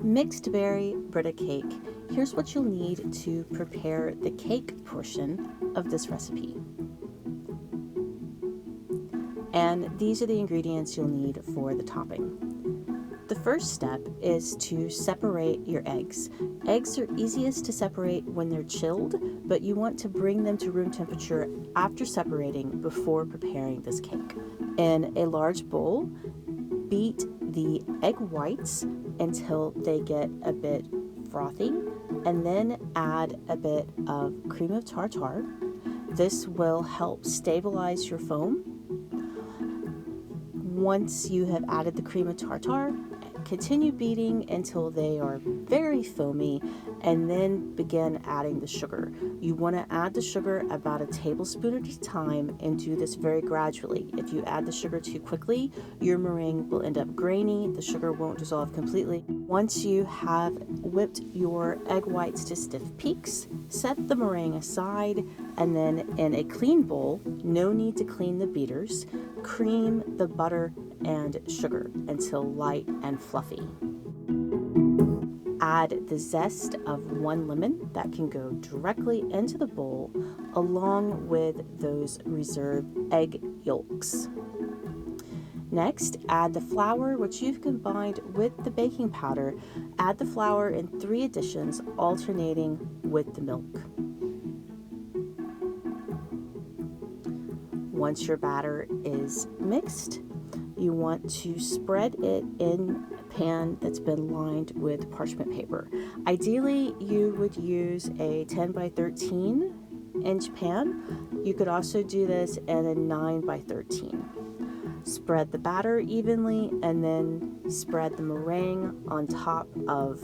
mixed berry Brita cake. Here's what you'll need to prepare the cake portion of this recipe. And these are the ingredients you'll need for the topping. The first step is to separate your eggs. Eggs are easiest to separate when they're chilled, but you want to bring them to room temperature after separating before preparing this cake. In a large bowl, beat the egg whites until they get a bit frothy, and then add a bit of cream of tartar. This will help stabilize your foam. Once you have added the cream of tartar, continue beating until they are very foamy, and then begin adding the sugar. You want to add the sugar about a tablespoon at a time and do this very gradually. If you add the sugar too quickly, your meringue will end up grainy, the sugar won't dissolve completely. Once you have whipped your egg whites to stiff peaks, set the meringue aside, and then in a clean bowl, no need to clean the beaters, cream the butter and sugar until light and fluffy. Add the zest of 1 lemon that can go directly into the bowl, along with those reserved egg yolks. Next, add the flour, which you've combined with the baking powder. Add the flour in 3 additions, alternating with the milk. Once your batter is mixed, you want to spread it in a pan that's been lined with parchment paper. Ideally, you would use a 10 by 13 inch pan. You could also do this in a 9 by 13. Spread the batter evenly and then spread the meringue on top of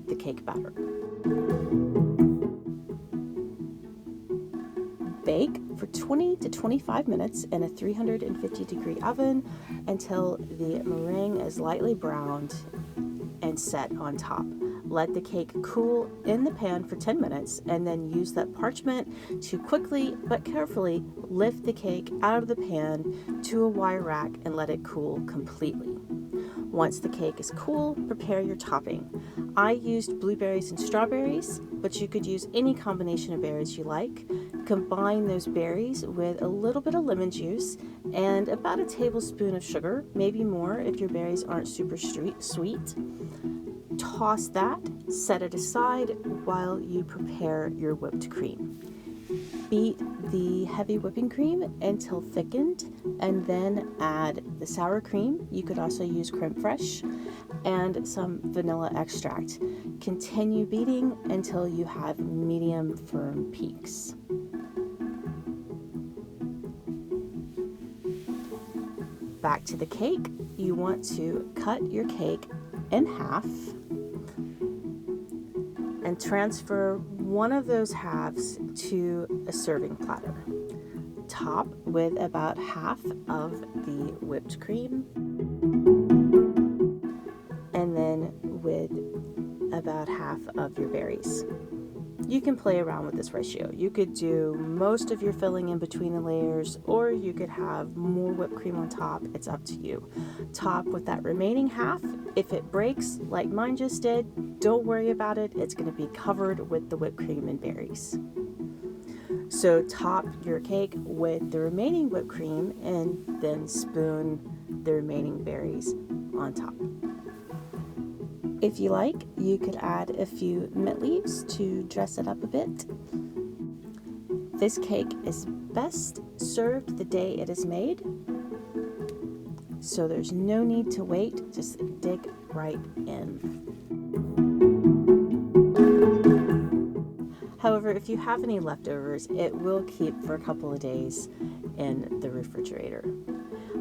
the cake batter. Bake for 20 to 25 minutes in a 350-degree oven until the meringue is lightly browned and set on top. Let the cake cool in the pan for 10 minutes and then use that parchment to quickly but carefully lift the cake out of the pan to a wire rack and let it cool completely. Once the cake is cool, prepare your topping. I used blueberries and strawberries, but you could use any combination of berries you like. Combine those berries with a little bit of lemon juice and about a tablespoon of sugar, maybe more if your berries aren't super sweet. Toss that, set it aside while you prepare your whipped cream. Beat the heavy whipping cream until thickened, and then add the sour cream. You could also use creme fraiche and some vanilla extract. Continue beating until you have medium firm peaks. Back to the cake. You want to cut your cake in half and transfer one of those halves to a serving platter. Top with about half of the whipped cream, and then with about half of your berries. You can play around with this ratio. You could do most of your filling in between the layers, or you could have more whipped cream on top. It's up to you. Top with that remaining half. If it breaks like mine just did, don't worry about it. It's going to be covered with the whipped cream and berries. So top your cake with the remaining whipped cream and then spoon the remaining berries on top. If you like, you could add a few mint leaves to dress it up a bit. This cake is best served the day it is made, so there's no need to wait, just dig right in. However, if you have any leftovers, it will keep for a couple of days in the refrigerator.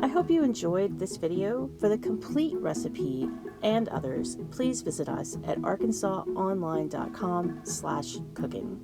I hope you enjoyed this video. For the complete recipe and others, please visit us at arkansasonline.com/cooking.